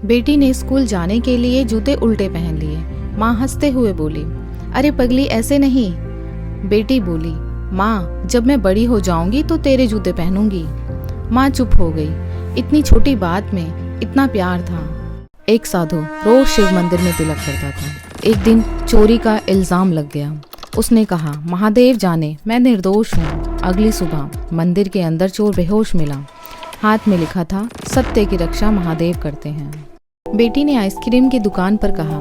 बेटी ने स्कूल जाने के लिए जूते उल्टे पहन लिए। माँ हंसते हुए बोली, अरे पगली ऐसे नहीं। बेटी बोली, माँ जब मैं बड़ी हो जाऊंगी तो तेरे जूते पहनूंगी। माँ चुप हो गई। इतनी छोटी बात में इतना प्यार था। एक साधु रोज शिव मंदिर में तिलक करता था। एक दिन चोरी का इल्जाम लग गया। उसने कहा, महादेव जाने मैं निर्दोष हूँ। अगली सुबह मंदिर के अंदर चोर बेहोश मिला। हाथ में लिखा था, सत्य की रक्षा महादेव करते हैं। बेटी ने आइसक्रीम की दुकान पर कहा,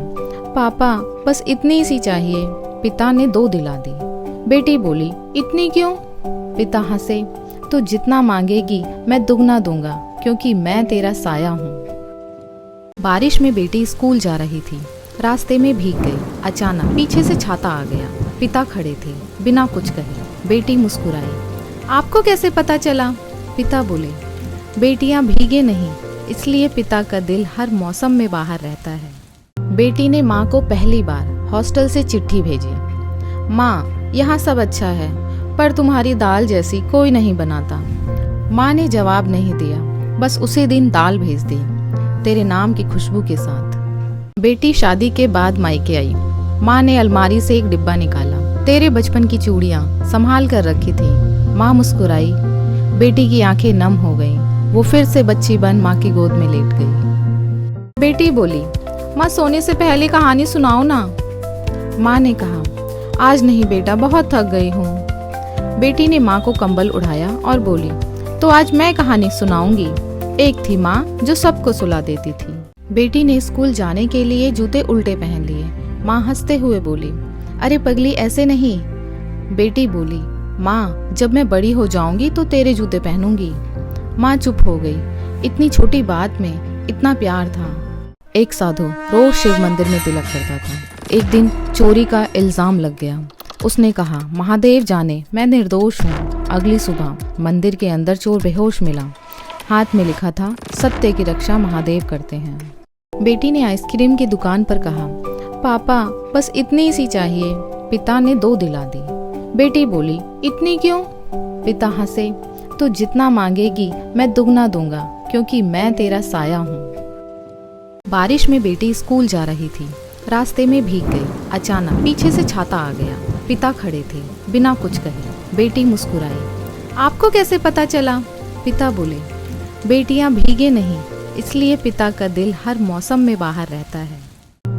पापा बस इतनी सी चाहिए। पिता ने 2 दिला दी। बेटी बोली, इतनी क्यों? पिता हंसे, तो जितना मांगेगी मैं दुगना दूंगा, क्योंकि मैं तेरा साया हूँ। बारिश में बेटी स्कूल जा रही थी। रास्ते में भीग गई। अचानक पीछे से छाता आ गया। पिता खड़े थे, बिना कुछ कहे। बेटी मुस्कुराई, आपको कैसे पता चला? पिता बोले, बेटियां भीगे नहीं, इसलिए पिता का दिल हर मौसम में बाहर रहता है। बेटी ने माँ को पहली बार हॉस्टल से चिट्ठी भेजी। माँ, यहाँ सब अच्छा है, पर तुम्हारी दाल जैसी कोई नहीं बनाता। माँ ने जवाब नहीं दिया, बस उसी दिन दाल भेज दी, तेरे नाम की खुशबू के साथ। बेटी शादी के बाद मायके आई। माँ ने अलमारी से एक डिब्बा निकाला। तेरे बचपन की चूड़ियाँ संभाल कर रखी थी। माँ मुस्कुराई। बेटी की आंखें नम हो गईं। वो फिर से बच्ची बन माँ की गोद में लेट गई। बेटी बोली, माँ सोने से पहले कहानी सुनाओ ना। माँ ने कहा, आज नहीं बेटा, बहुत थक गई हूँ। बेटी ने माँ को कंबल उड़ाया और बोली, तो आज मैं कहानी सुनाऊंगी। एक थी माँ जो सबको सुला देती थी। बेटी ने स्कूल जाने के लिए जूते उल्टे पहन लिए। माँ हंसते हुए बोली, अरे पगली ऐसे नहीं। बेटी बोली, माँ जब मैं बड़ी हो जाऊंगी तो तेरे जूते पहनूंगी। माँ चुप हो गई। इतनी छोटी बात में इतना प्यार था। एक साधु रोज शिव मंदिर में तिलक करता था। एक दिन चोरी का इल्जाम लग गया। उसने कहा, महादेव जाने मैं निर्दोष हूँ। अगली सुबह मंदिर के अंदर चोर बेहोश मिला। हाथ में लिखा था, सत्य की रक्षा महादेव करते हैं। बेटी ने आइसक्रीम की दुकान पर कहा, पापा बस इतनी सी चाहिए। पिता ने 2 दिला दी। बेटी बोली, इतनी क्यों? पिता हंसे, तो जितना मांगेगी मैं दुगना दूंगा, क्योंकि मैं तेरा साया हूँ। बारिश में बेटी स्कूल जा रही थी। रास्ते में भीग गई। अचानक पीछे से छाता आ गया। पिता खड़े थे, बिना कुछ कहे। बेटी मुस्कुराई, आपको कैसे पता चला? पिता बोले, बेटियां भीगे नहीं, इसलिए पिता का दिल हर मौसम में बाहर रहता है।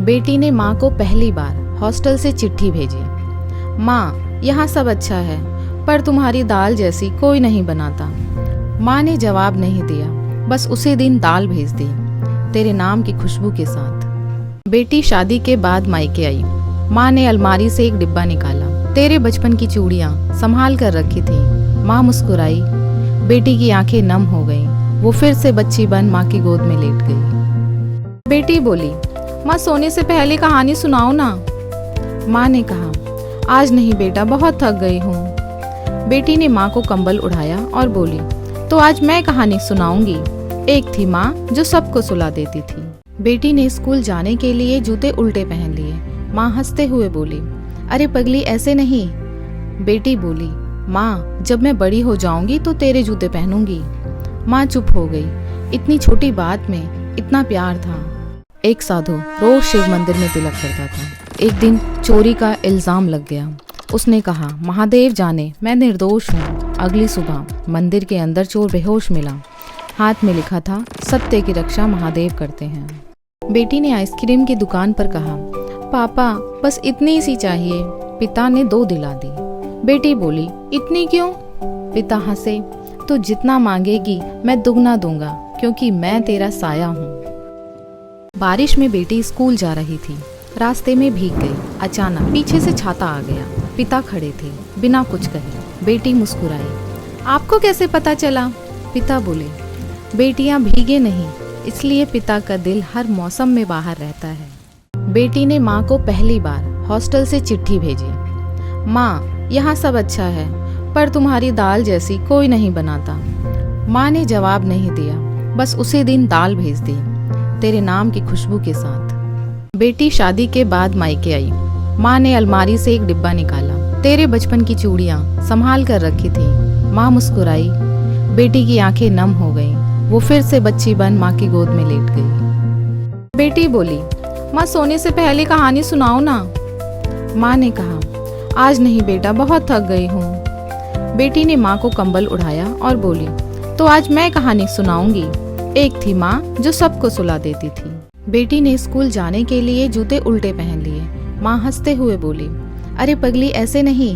बेटी ने माँ को पहली बार हॉस्टल से चिट्ठी भेजी। माँ, यहाँ सब अच्छा है, पर तुम्हारी दाल जैसी कोई नहीं बनाता। माँ ने जवाब नहीं दिया, बस उसी दिन दाल भेज दी, तेरे नाम की खुशबू के साथ। बेटी शादी के बाद मायके आई। माँ ने अलमारी से एक डिब्बा निकाला। तेरे बचपन की चूड़ियाँ संभाल कर रखी थी। माँ मुस्कुराई। बेटी की आंखें नम हो गईं। वो फिर से बच्ची बन माँ की गोद में लेट गई। बेटी बोली, माँ सोने से पहले कहानी सुनाओ ना। माँ ने कहा, आज नहीं बेटा, बहुत थक गई हूँ। बेटी ने माँ को कंबल उड़ाया और बोली, तो आज मैं कहानी सुनाऊंगी। एक थी माँ जो सबको सुला देती थी। बेटी ने स्कूल जाने के लिए जूते उल्टे पहन लिए। माँ हंसते हुए बोली, अरे पगली ऐसे नहीं। बेटी बोली, माँ जब मैं बड़ी हो जाऊंगी तो तेरे जूते पहनूंगी। माँ चुप हो गई। इतनी छोटी बात में इतना प्यार था। एक साधु रोज शिव मंदिर में तिलक करता था। एक दिन चोरी का इल्जाम लग गया। उसने कहा, महादेव जाने मैं निर्दोष हूँ। अगली सुबह मंदिर के अंदर चोर बेहोश मिला। हाथ में लिखा था, सत्य की रक्षा महादेव करते हैं। बेटी ने आइसक्रीम की दुकान पर कहा, पापा बस इतनी सी चाहिए। पिता ने 2 दिला दी। बेटी बोली, इतनी क्यों? पिता हंसे, तो जितना मांगेगी मैं दुगना दूंगा, क्योंकि मैं तेरा साया हूँ। बारिश में बेटी स्कूल जा रही थी। रास्ते में भीग गई। अचानक पीछे से छाता आ गया। पिता खड़े थे, बिना कुछ कहे। बेटी मुस्कुराई, आपको कैसे पता चला? पिता बोले, बेटियां भीगे नहीं, इसलिए पिता का दिल हर मौसम में बाहर रहता है। बेटी ने माँ को पहली बार हॉस्टल से चिट्ठी भेजी। माँ, यहाँ सब अच्छा है, पर तुम्हारी दाल जैसी कोई नहीं बनाता। माँ ने जवाब नहीं दिया, बस उसी दिन दाल भेज दी, तेरे नाम की खुशबू के साथ। बेटी शादी के बाद मायके आई। माँ ने अलमारी से एक डिब्बा निकाला। तेरे बचपन की चूड़ियाँ संभाल कर रखी थी। माँ मुस्कुराई। बेटी की आंखें नम हो गईं। वो फिर से बच्ची बन माँ की गोद में लेट गई। बेटी बोली, माँ सोने से पहले कहानी सुनाओ ना। माँ ने कहा, आज नहीं बेटा, बहुत थक गई हूँ। बेटी ने माँ को कंबल उड़ाया और बोली, तो आज मैं कहानी सुनाऊंगी। एक थी माँ जो सबको सुला देती थी। बेटी ने स्कूल जाने के लिए जूते उल्टे पहन लिए। माँ हंसते हुए बोली, अरे पगली ऐसे नहीं।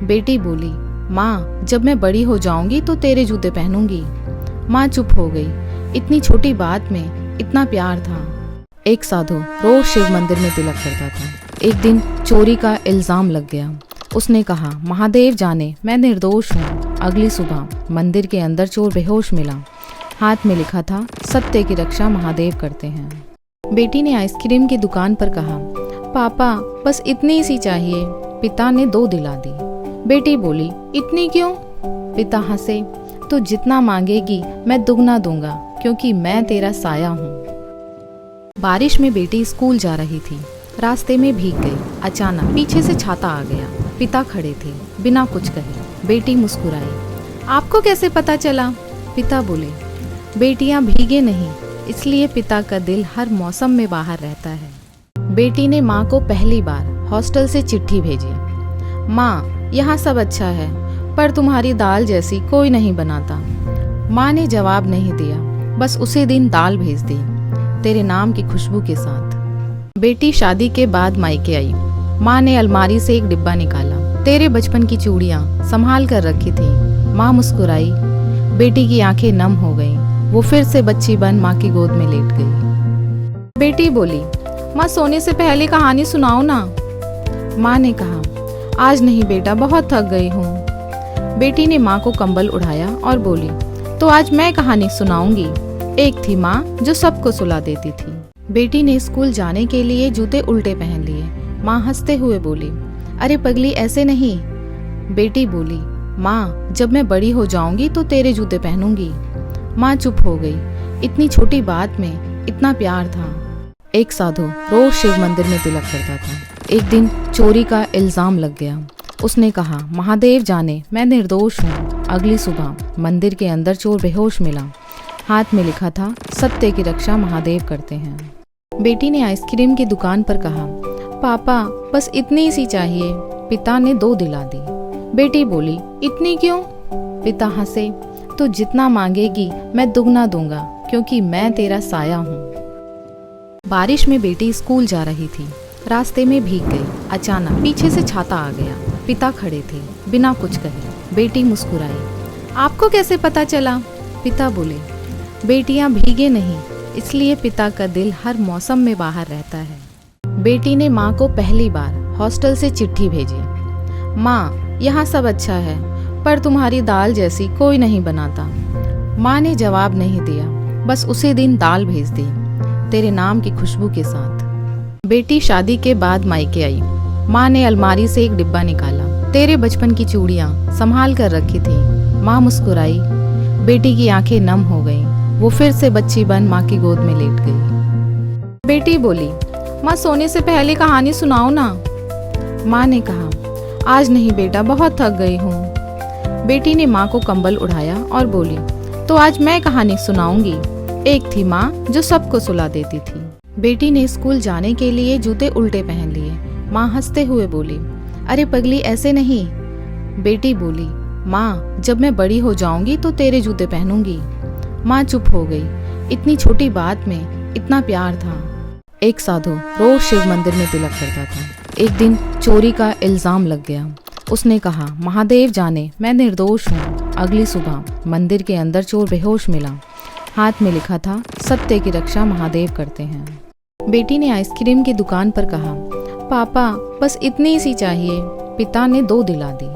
बेटी बोली, माँ जब मैं बड़ी हो जाऊंगी तो तेरे जूते पहनूंगी। माँ चुप हो गई। इतनी छोटी बात में इतना प्यार था। एक साधु रोज शिव मंदिर में तिलक करता था। एक दिन चोरी का इल्जाम लग गया। उसने कहा, महादेव जाने मैं निर्दोष हूँ। अगली सुबह मंदिर के अंदर चोर बेहोश मिला। हाथ में लिखा था, सत्य की रक्षा महादेव करते हैं। बेटी ने आइसक्रीम की दुकान पर कहा, पापा बस इतनी सी चाहिए। पिता ने 2 दिला दी। बेटी बोली, इतनी क्यों? पिता हंसे, तो जितना मांगेगी मैं दुगना दूंगा, क्योंकि मैं तेरा साया हूँ। बारिश में बेटी स्कूल जा रही थी। रास्ते में भीग गई। अचानक पीछे से छाता आ गया। पिता खड़े थे, बिना कुछ कहे। बेटी मुस्कुराई, आपको कैसे पता चला? पिता बोले, बेटियां भीगे नहीं, इसलिए पिता का दिल हर मौसम में बाहर रहता है। बेटी ने माँ को पहली बार हॉस्टल से चिट्ठी भेजी। माँ, यहाँ सब अच्छा है, पर तुम्हारी दाल जैसी कोई नहीं बनाता। माँ ने जवाब नहीं दिया, बस उसी दिन दाल भेज दी, तेरे नाम की खुशबू के साथ। बेटी शादी के बाद मायके आई। माँ ने अलमारी से एक डिब्बा निकाला। तेरे बचपन की चूड़ियाँ संभाल कर रखी थी। माँ मुस्कुराई। बेटी की आंखें नम हो गईं। वो फिर से बच्ची बन माँ की गोद में लेट गई। बेटी बोली, माँ सोने से पहले कहानी सुनाओ ना। माँ ने कहा, आज नहीं बेटा, बहुत थक गई हूँ। बेटी ने माँ को कंबल उड़ाया और बोली, तो आज मैं कहानी सुनाऊंगी। एक थी माँ जो सबको सुला देती थी। बेटी ने स्कूल जाने के लिए जूते उल्टे पहन लिए। माँ हंसते हुए बोली, अरे पगली ऐसे नहीं। बेटी बोली, माँ जब मैं बड़ी हो जाऊंगी तो तेरे जूते पहनूंगी। माँ चुप हो गई। इतनी छोटी बात में इतना प्यार था। एक साधु रोज शिव मंदिर में तिलक करता था। एक दिन चोरी का इल्जाम लग गया। उसने कहा, महादेव जाने मैं निर्दोष हूँ। अगली सुबह मंदिर के अंदर चोर बेहोश मिला। हाथ में लिखा था, सत्य की रक्षा महादेव करते हैं। बेटी ने आइसक्रीम की दुकान पर कहा, पापा बस इतनी सी चाहिए। पिता ने 2 दिला दी। बेटी बोली, इतनी क्यों? पिता हंसे, तो जितना मांगेगी मैं दुगना दूंगा, क्योंकि मैं तेरा साया हूँ। बारिश में बेटी स्कूल जा रही थी। रास्ते में भीग गई। अचानक पीछे से छाता आ गया। पिता खड़े थे, बिना कुछ कहे। बेटी मुस्कुराई, आपको कैसे पता चला? पिता बोले, बेटियां भीगे नहीं, इसलिए पिता का दिल हर मौसम में बाहर रहता है। बेटी ने माँ को पहली बार हॉस्टल से चिट्ठी भेजी। माँ, यहाँ सब अच्छा है, पर तुम्हारी दाल जैसी कोई नहीं बनाता। माँ ने जवाब नहीं दिया, बस उसी दिन दाल भेज दी, तेरे नाम की खुशबू के साथ। बेटी शादी के बाद मायके आई। माँ ने अलमारी से एक डिब्बा निकाला। तेरे बचपन की चूड़ियाँ संभाल कर रखी थी। माँ मुस्कुराई। बेटी की आंखें नम हो गईं। वो फिर से बच्ची बन माँ की गोद में लेट गई। बेटी बोली, माँ सोने से पहले कहानी सुनाओ ना। माँ ने कहा, आज नहीं बेटा, बहुत थक गई हूँ। बेटी ने माँ को कंबल उड़ाया और बोली, तो आज मैं कहानी सुनाऊंगी। एक थी माँ जो सबको सुला देती थी। बेटी ने स्कूल जाने के लिए जूते उल्टे पहन लिए। माँ हंसते हुए बोली, अरे पगली ऐसे नहीं। बेटी बोली, माँ जब मैं बड़ी हो जाऊंगी तो तेरे जूते पहनूंगी। माँ चुप हो गई। इतनी छोटी बात में इतना प्यार था। एक साधु रोज शिव मंदिर में तिलक करता था। एक दिन चोरी का इल्जाम लग गया। उसने कहा, महादेव जाने मैं निर्दोष हूँ। अगली सुबह मंदिर के अंदर चोर बेहोश मिला। हाथ में लिखा था, सत्य की रक्षा महादेव करते हैं। बेटी ने आइसक्रीम की दुकान पर कहा, पापा बस इतनी सी चाहिए। पिता ने 2 दिला दी।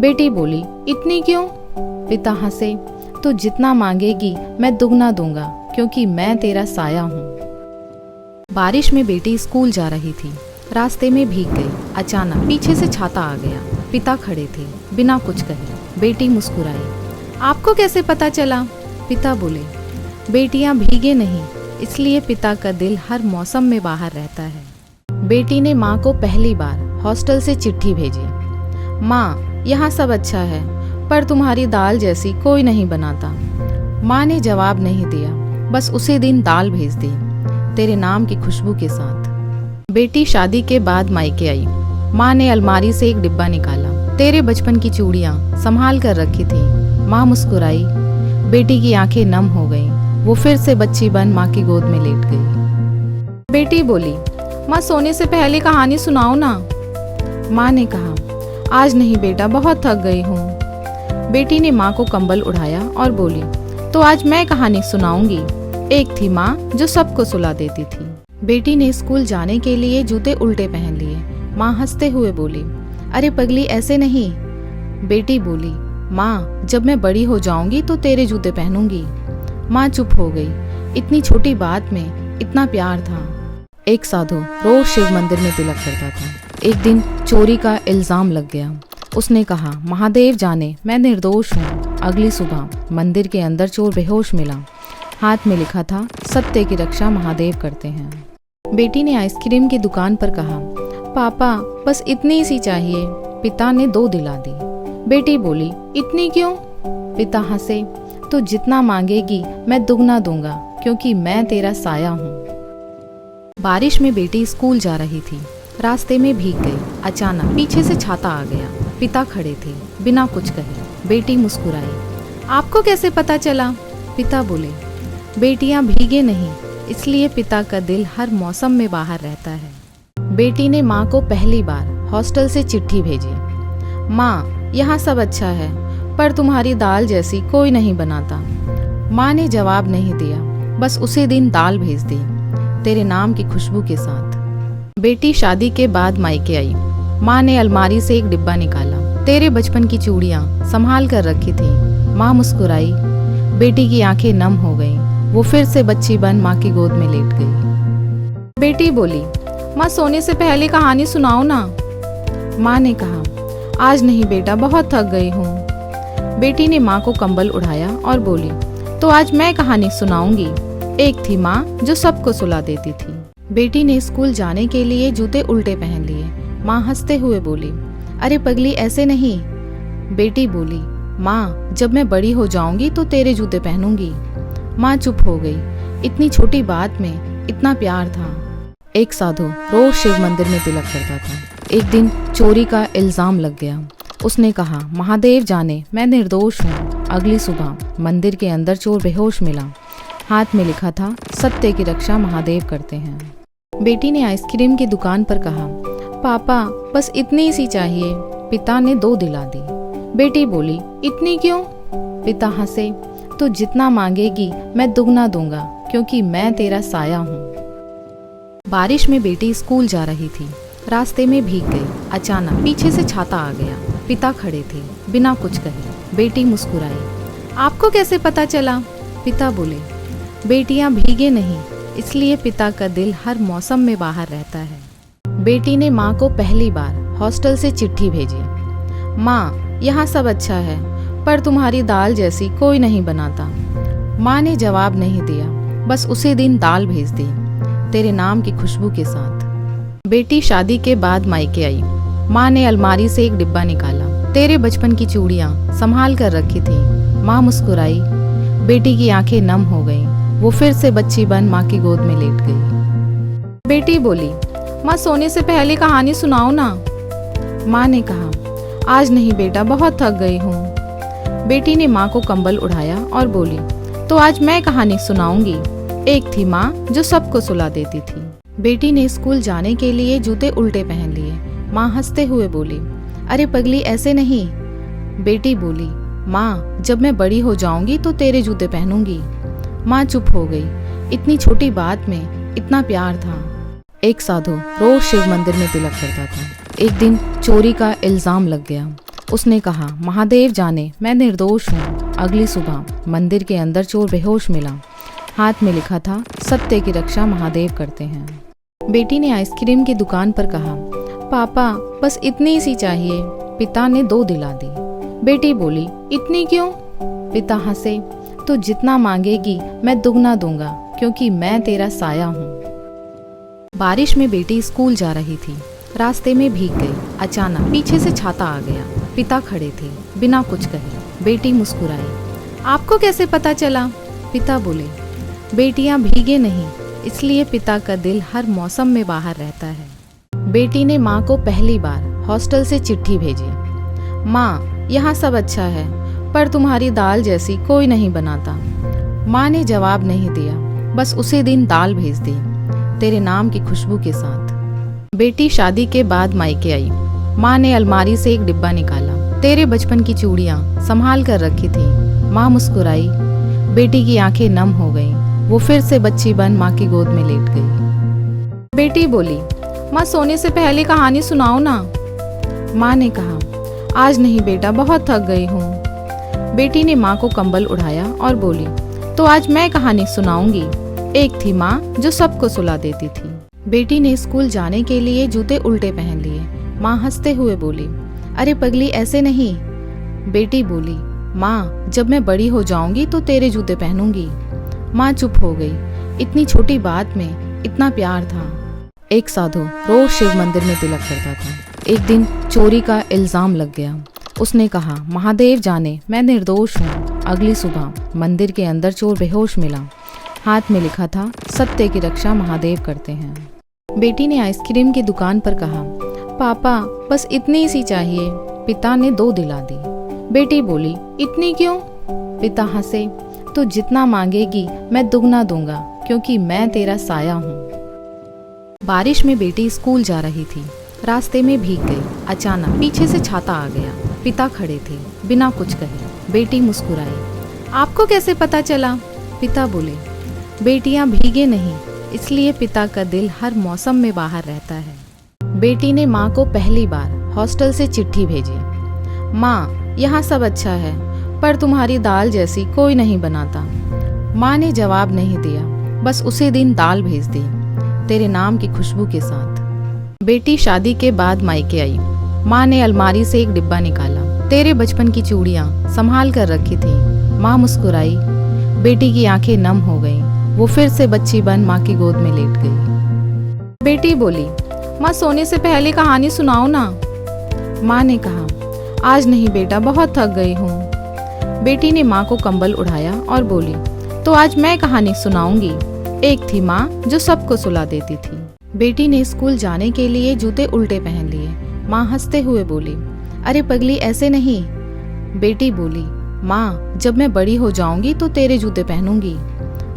बेटी बोली, इतनी क्यों? पिता हंसे, तो जितना मांगेगी मैं दुगना दूंगा, क्योंकि मैं तेरा साया हूँ। बारिश में बेटी स्कूल जा रही थी। रास्ते में भीग गई। अचानक पीछे से छाता आ गया। पिता खड़े थे, बिना कुछ कहे। बेटी मुस्कुराई, आपको कैसे पता चला? पिता बोले, बेटियां भीगे नहीं, इसलिए पिता का दिल हर मौसम में बाहर रहता है। बेटी ने माँ को पहली बार हॉस्टल से चिट्ठी भेजी। माँ, यहाँ सब अच्छा है, पर तुम्हारी दाल जैसी कोई नहीं बनाता। माँ ने जवाब नहीं दिया, बस उसी दिन दाल भेज दी, तेरे नाम की खुशबू के साथ। बेटी शादी के बाद मायके आई। माँ ने अलमारी से एक डिब्बा निकाला। तेरे बचपन की चूड़ियाँ संभाल कर रखी थी। माँ मुस्कुराई। बेटी की आंखें नम हो गईं। वो फिर से बच्ची बन माँ की गोद में लेट गई। बेटी बोली, माँ सोने से पहले कहानी सुनाओ ना। माँ ने कहा, आज नहीं बेटा, बहुत थक गई हूँ। बेटी ने माँ को कंबल उड़ाया और बोली, तो आज मैं कहानी सुनाऊंगी। एक थी माँ जो सबको सुला देती थी। बेटी ने स्कूल जाने के लिए जूते उल्टे पहन लिए। माँ हंसते हुए बोली, अरे पगली, ऐसे नहीं। बेटी बोली, माँ जब मैं बड़ी हो जाऊंगी तो तेरे जूते पहनूंगी। माँ चुप हो गई। इतनी छोटी बात में इतना प्यार था। एक साधु रोज शिव मंदिर में तिलक करता था। एक दिन चोरी का इल्जाम लग गया। उसने कहा, महादेव जाने मैं निर्दोष हूँ। अगली सुबह मंदिर के अंदर चोर बेहोश मिला। हाथ में लिखा था, सत्य की रक्षा महादेव करते हैं। बेटी ने आइसक्रीम की दुकान पर कहा, पापा बस इतनी सी चाहिए। पिता ने 2 दिला दी। बेटी बोली, इतनी क्यों? पिता हंसे, तो जितना मांगेगी मैं दुगना दूंगा, क्योंकि मैं तेरा साया हूँ। बारिश में बेटी स्कूल जा रही थी। रास्ते में भीग गई। अचानक पीछे से छाता आ गया। पिता खड़े थे, बिना कुछ कहे। बेटी मुस्कुराई। आपको कैसे पता चला? पिता बोले, बेटियां भीगे नहीं, इसलिए पिता का दिल हर मौसम में बाहर रहता है। बेटी ने माँ को पहली बार हॉस्टल से चिट्ठी भेजी। माँ, यहाँ सब अच्छा है, पर तुम्हारी दाल जैसी कोई नहीं बनाता। माँ ने जवाब नहीं दिया, बस उसी दिन दाल भेज दी, तेरे नाम की खुशबू के साथ। बेटी शादी के बाद मायके आई। माँ ने अलमारी से एक डिब्बा निकाला। तेरे बचपन की चूड़ियाँ संभाल कर रखी थी। माँ मुस्कुराई। बेटी की आंखें नम हो गईं। वो फिर से बच्ची बन माँ की गोद में लेट गई। बेटी बोली, माँ सोने से पहले कहानी सुनाओ ना। माँ ने कहा, आज नहीं बेटा, बहुत थक गई हूँ। बेटी ने माँ को कंबल उड़ाया और बोली, तो आज मैं कहानी सुनाऊंगी। एक थी माँ जो सबको सुला देती थी। बेटी ने स्कूल जाने के लिए जूते उल्टे पहन लिए। माँ हंसते हुए बोली, अरे पगली, ऐसे नहीं। बेटी बोली, माँ जब मैं बड़ी हो जाऊंगी तो तेरे जूते पहनूंगी। माँ चुप हो गई। इतनी छोटी बात में इतना प्यार था। एक साधु रोज शिव मंदिर में तिलक करता था। एक दिन चोरी का इल्जाम लग गया। उसने कहा, महादेव जाने मैं निर्दोष हूँ। अगली सुबह मंदिर के अंदर चोर बेहोश मिला। हाथ में लिखा था, सत्य की रक्षा महादेव करते हैं। बेटी ने आइसक्रीम की दुकान पर कहा, पापा बस इतनी सी चाहिए। पिता ने 2 दिला दी। बेटी बोली, इतनी क्यों? पिता हंसे, तो जितना मांगेगी मैं दुगना दूंगा, क्योंकि मैं तेरा साया हूँ। बारिश में बेटी स्कूल जा रही थी। रास्ते में भीग गई। अचानक पीछे से छाता आ गया। पिता खड़े थे, बिना कुछ कहे। बेटी मुस्कुराई। आपको कैसे पता चला? पिता बोले, बेटियां भीगे नहीं, इसलिए पिता का दिल हर मौसम में बाहर रहता है। बेटी ने माँ को पहली बार हॉस्टल से चिट्ठी भेजी। माँ, यहाँ सब अच्छा है, पर तुम्हारी दाल जैसी कोई नहीं बनाता। माँ ने जवाब नहीं दिया, बस उसी दिन दाल भेज दी, तेरे नाम की खुशबू के साथ। बेटी शादी के बाद मायके आई। माँ ने अलमारी से एक डिब्बा निकाला। तेरे बचपन की चूड़ियाँ संभाल कर रखी थी। माँ मुस्कुराई। बेटी की आंखें नम हो गईं। वो फिर से बच्ची बन माँ की गोद में लेट गई। बेटी बोली, माँ सोने से पहले कहानी सुनाओ ना। माँ ने कहा, आज नहीं बेटा, बहुत थक गई हूँ। बेटी ने माँ को कंबल उड़ाया और बोली, तो आज मैं कहानी सुनाऊंगी। एक थी माँ जो सबको सुला देती थी। बेटी ने स्कूल जाने के लिए जूते उल्टे पहन लिए। माँ हंसते हुए बोली, अरे पगली, ऐसे नहीं। बेटी बोली, माँ जब मैं बड़ी हो जाऊंगी तो तेरे जूते पहनूंगी। माँ चुप हो गई। इतनी छोटी बात में इतना प्यार था। एक साधु रोज शिव मंदिर में तिलक करता था। एक दिन चोरी का इल्जाम लग गया। उसने कहा, महादेव जाने मैं निर्दोष हूँ। अगली सुबह मंदिर के अंदर चोर बेहोश मिला। हाथ में लिखा था, सत्य की रक्षा महादेव करते हैं। बेटी ने आइसक्रीम की दुकान पर कहा, पापा बस इतनी सी चाहिए। पिता ने 2 दिला दी। बेटी बोली, इतनी क्यों? पिता हंसे, तो जितना मांगेगी मैं दुगना दूंगा, क्योंकि मैं तेरा साया हूँ। बारिश में बेटी स्कूल जा रही थी। रास्ते में भीग गई। अचानक पीछे से छाता आ गया। पिता खड़े थे, बिना कुछ कहे। बेटी मुस्कुराई। आपको कैसे पता चला? पिता बोले, बेटियां भीगे नहीं, इसलिए पिता का दिल हर मौसम में बाहर रहता है। बेटी ने माँ को पहली बार हॉस्टल से चिट्ठी भेजी। माँ, यहाँ सब अच्छा है, पर तुम्हारी दाल जैसी कोई नहीं बनाता। माँ ने जवाब नहीं दिया, बस उसी दिन दाल भेज दी, तेरे नाम की खुशबू के साथ। बेटी शादी के बाद मायके आई। माँ ने अलमारी से एक डिब्बा निकाला, तेरे बचपन की चूड़ियाँ संभाल कर रखी थी। माँ मुस्कुराई, बेटी की आंखें नम हो गईं। वो फिर से बच्ची बन माँ की गोद में लेट गई। बेटी बोली, माँ सोने से पहले कहानी सुनाओ ना। माँ ने कहा, आज नहीं बेटा, बहुत थक गई हूँ। बेटी ने माँ को कंबल उड़ाया और बोली, तो आज मैं कहानी सुनाऊंगी। एक थी माँ जो सबको सुला देती थी। बेटी ने स्कूल जाने के लिए जूते उल्टे पहन लिए। माँ हंसते हुए बोली, अरे पगली, ऐसे नहीं। बेटी बोली, माँ, जब मैं बड़ी हो जाऊंगी तो तेरे जूते पहनूंगी। माँ चुप हो गई। इतनी छोटी बात में इतना प्यार था। एक साधु रोज शिव मंदिर में तिलक करता था। एक दिन चोरी का इल्जाम लग गया। उसने कहा, महादेव जाने, मैं निर्दोष हूँ। अगली सुबह मंदिर के अंदर चोर बेहोश मिला। हाथ में लिखा था, सत्य की रक्षा महादेव करते हैं। बेटी ने आइसक्रीम की दुकान पर कहा, पापा बस इतनी सी चाहिए। पिता ने 2 दिला दी। बेटी बोली, इतनी क्यों? पिता हंसे, तो जितना मांगेगी मैं दुगना दूंगा, क्योंकि मैं तेरा साया हूँ। बारिश में बेटी स्कूल जा रही थी। रास्ते में भीग गई। अचानक पीछे से छाता आ गया। पिता खड़े थे, बिना कुछ कहे। बेटी मुस्कुराई, आपको कैसे पता चला? पिता बोले, बेटियां भीगे नहीं, इसलिए पिता का दिल हर मौसम में बाहर रहता है। बेटी ने माँ को पहली बार हॉस्टल से चिट्ठी भेजी। माँ, यहाँ सब अच्छा है, पर तुम्हारी दाल जैसी कोई नहीं बनाता। माँ ने जवाब नहीं दिया, बस उसी दिन दाल भेज दी, तेरे नाम की खुशबू के साथ। बेटी शादी के बाद मायके आई। माँ ने अलमारी से एक डिब्बा निकाला, तेरे बचपन की चूड़ियाँ संभाल कर रखी थी। माँ मुस्कुराई, बेटी की आंखें नम हो गईं। वो फिर से बच्ची बन माँ की गोद में लेट गई। बेटी बोली, माँ सोने से पहले कहानी सुनाओ ना। माँ ने कहा, आज नहीं बेटा, बहुत थक गई हूँ। बेटी ने माँ को कंबल उड़ाया और बोली, तो आज मैं कहानी सुनाऊंगी। एक थी माँ जो सबको सुला देती थी। बेटी ने स्कूल जाने के लिए जूते उल्टे पहन लिए। माँ हंसते हुए बोली, अरे पगली, ऐसे नहीं। बेटी बोली, माँ, जब मैं बड़ी हो जाऊंगी तो तेरे जूते पहनूंगी।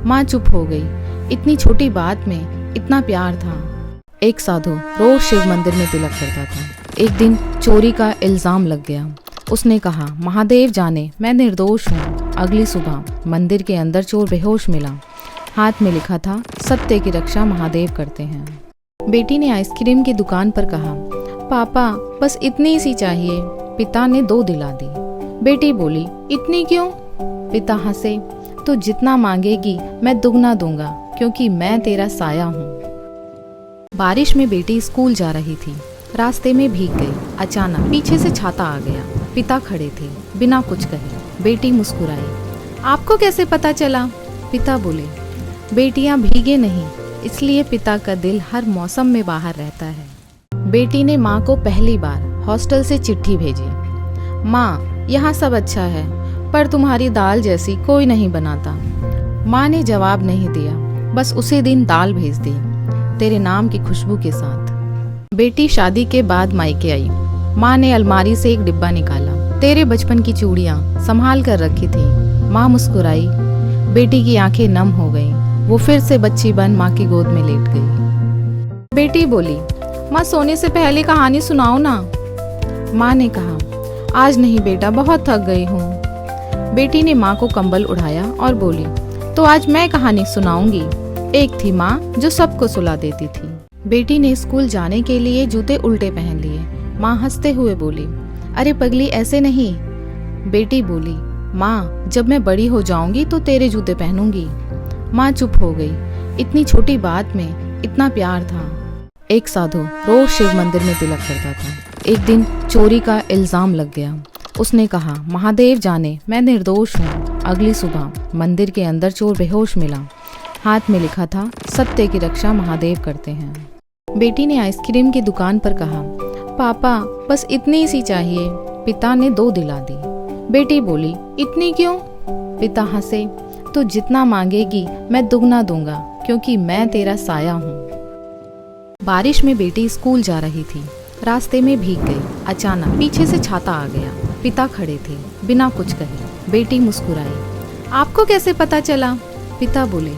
माँ चुप हो गई। इतनी छोटी बात में इतना प्यार था। एक साधु रोज शिव मंदिर में तिलक करता था। एक दिन चोरी का इल्जाम लग गया। उसने कहा, महादेव जाने, मैं निर्दोष हूँ। अगली सुबह मंदिर के अंदर चोर बेहोश मिला। हाथ में लिखा था, सत्य की रक्षा महादेव करते हैं। बेटी ने आइसक्रीम की दुकान पर कहा, पापा बस इतनी सी चाहिए। पिता ने 2 दिला दी। बेटी बोली, इतनी क्यों? पिता हंसे, तो जितना मांगेगी मैं दुगना दूंगा, क्योंकि मैं तेरा साया हूँ। बारिश में बेटी स्कूल जा रही थी। रास्ते में भीग गई। अचानक पीछे से छाता आ गया। पिता खड़े थे, बिना कुछ कहे। बेटी मुस्कुराई, आपको कैसे पता चला? पिता बोले, बेटियां भीगे नहीं, इसलिए पिता का दिल हर मौसम में बाहर रहता है। बेटी ने माँ को पहली बार हॉस्टल से चिट्ठी भेजी। माँ, यहाँ सब अच्छा है, पर तुम्हारी दाल जैसी कोई नहीं बनाता। माँ ने जवाब नहीं दिया, बस उसी दिन दाल भेज दी, तेरे नाम की खुशबू के साथ। बेटी शादी के बाद मायके आई। माँ ने अलमारी से एक डिब्बा निकाला, तेरे बचपन की चूड़ियाँ संभाल कर रखी थी। माँ मुस्कुराई, बेटी की आंखें नम हो गईं। वो फिर से बच्ची बन माँ की गोद में लेट गई। बेटी बोली, माँ सोने से पहले कहानी सुनाओ ना। माँ ने कहा, आज नहीं बेटा, बहुत थक गई हूँ। बेटी ने माँ को कंबल उड़ाया और बोली, तो आज मैं कहानी सुनाऊंगी। एक थी माँ जो सबको सुला देती थी। बेटी ने स्कूल जाने के लिए जूते उल्टे पहन लिए। माँ हंसते हुए बोली, अरे पगली, ऐसे नहीं। बेटी बोली, माँ, जब मैं बड़ी हो जाऊंगी तो तेरे जूते पहनूंगी। माँ चुप हो गई। इतनी छोटी बात में इतना प्यार था। एक साधु रोज शिव मंदिर में तिलक करता था। एक दिन चोरी का इल्जाम लग गया। उसने कहा, महादेव जाने, मैं निर्दोष हूँ। अगली सुबह मंदिर के अंदर चोर बेहोश मिला। हाथ में लिखा था, सत्य की रक्षा महादेव करते हैं। बेटी ने आइसक्रीम की दुकान पर कहा, पापा बस इतनी सी चाहिए। पिता ने 2 दिला दी। बेटी बोली, इतनी क्यों? पिता हंसे, तो जितना मांगेगी मैं दुगना दूंगा, क्योंकि मैं तेरा साया हूँ। बारिश में बेटी स्कूल जा रही थी। रास्ते में भीग गई। अचानक पीछे से छाता आ गया। पिता खड़े थे, बिना कुछ कहे। बेटी मुस्कुराई। आपको कैसे पता चला? पिता बोले,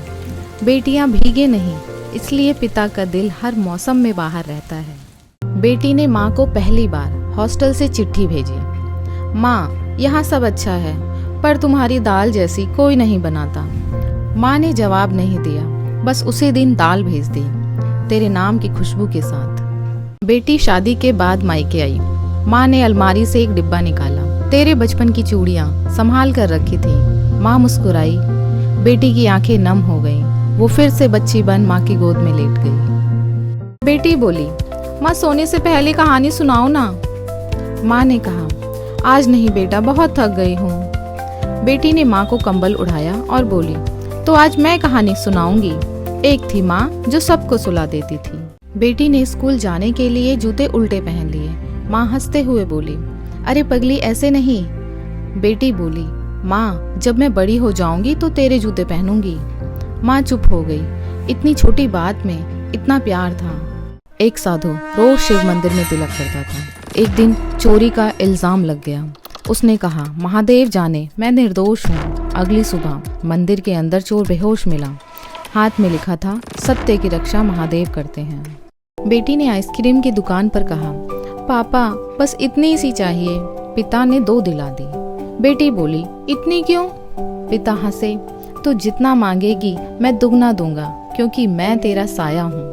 बेटियां भीगे नहीं, इसलिए पिता का दिल हर मौसम में बाहर रहता है। बेटी ने माँ को पहली बार हॉस्टल से चिट्ठी भेजी। माँ, यहाँ सब अच्छा है, पर तुम्हारी दाल जैसी कोई नहीं बनाता। माँ ने जवाब नहीं दिया, बस उसी दिन दाल भेज दी, तेरे नाम की खुशबू के साथ। बेटी शादी के बाद मायके आई। माँ ने अलमारी से एक डिब्बा निकाला। तेरे बचपन की चूड़ियाँ संभाल कर रखी थी। माँ मुस्कुराई। बेटी की आंखें नम हो गईं। वो फिर से बच्ची बन माँ की गोद में लेट गई। बेटी बोली, माँ सोने से पहले कहानी सुनाओ ना। माँ ने कहा, आज नहीं बेटा, बहुत थक गई हूँ। बेटी ने माँ को कंबल उठाया और बोली, तो आज मैं कहानी सुनाऊंगी। एक थी माँ जो सबको सुला देती थी। बेटी ने स्कूल जाने के लिए जूते उल्टे पहन लिए। माँ हंसते हुए बोली, अरे पगली, ऐसे नहीं। बेटी बोली, माँ, जब मैं बड़ी हो जाऊंगी तो तेरे जूते पहनूंगी। माँ चुप हो गई। इतनी छोटी बात में इतना प्यार था। एक साधु रोज शिव मंदिर में तिलक करता था। एक दिन चोरी का इल्जाम लग गया। उसने कहा, महादेव जाने, मैं निर्दोष हूँ। अगली सुबह मंदिर के अंदर चोर बेहोश मिला। हाथ में लिखा था, सत्य की रक्षा महादेव करते हैं। बेटी ने आइसक्रीम की दुकान पर कहा, पापा बस इतनी सी चाहिए। पिता ने 2 दिला दी। बेटी बोली, इतनी क्यों? पिता हंसे, तो जितना मांगेगी मैं दुगना दूंगा, क्योंकि मैं तेरा साया हूँ।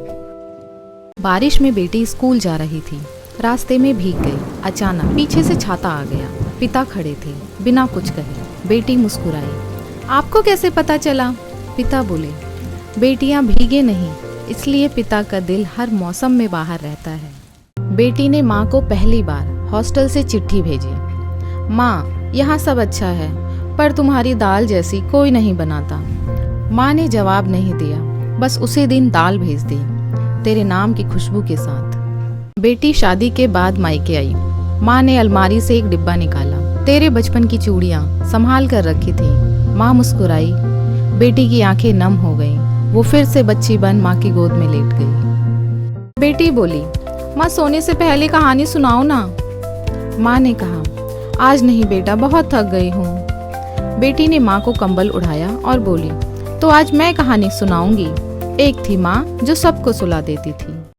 बारिश में बेटी स्कूल जा रही थी। रास्ते में भीग गई। अचानक पीछे से छाता आ गया। पिता खड़े थे, बिना कुछ कहे। बेटी मुस्कुराई। आपको कैसे पता चला? पिता बोले, बेटियां भीगे नहीं, इसलिए पिता का दिल हर मौसम में बाहर रहता है। बेटी ने माँ को पहली बार हॉस्टल से चिट्ठी भेजी। माँ, यहाँ सब अच्छा है, पर तुम्हारी दाल जैसी कोई नहीं बनाता। माँ ने जवाब नहीं दिया, बस उसी दिन दाल भेज दी, तेरे नाम की खुशबू के साथ। बेटी शादी के बाद मायके आई। माँ ने अलमारी से एक डिब्बा निकाला। तेरे बचपन की चूड़ियाँ संभाल कर रखी थी। माँ मुस्कुराई। बेटी की आंखें नम हो गईं। वो फिर से बच्ची बन माँ की गोद में लेट गई। बेटी बोली, माँ सोने से पहले कहानी सुनाओ ना। माँ ने कहा, आज नहीं बेटा, बहुत थक गई हूँ। बेटी ने माँ को कंबल उठाया और बोली, तो आज मैं कहानी सुनाऊंगी। एक थी माँ जो सबको सुला देती थी।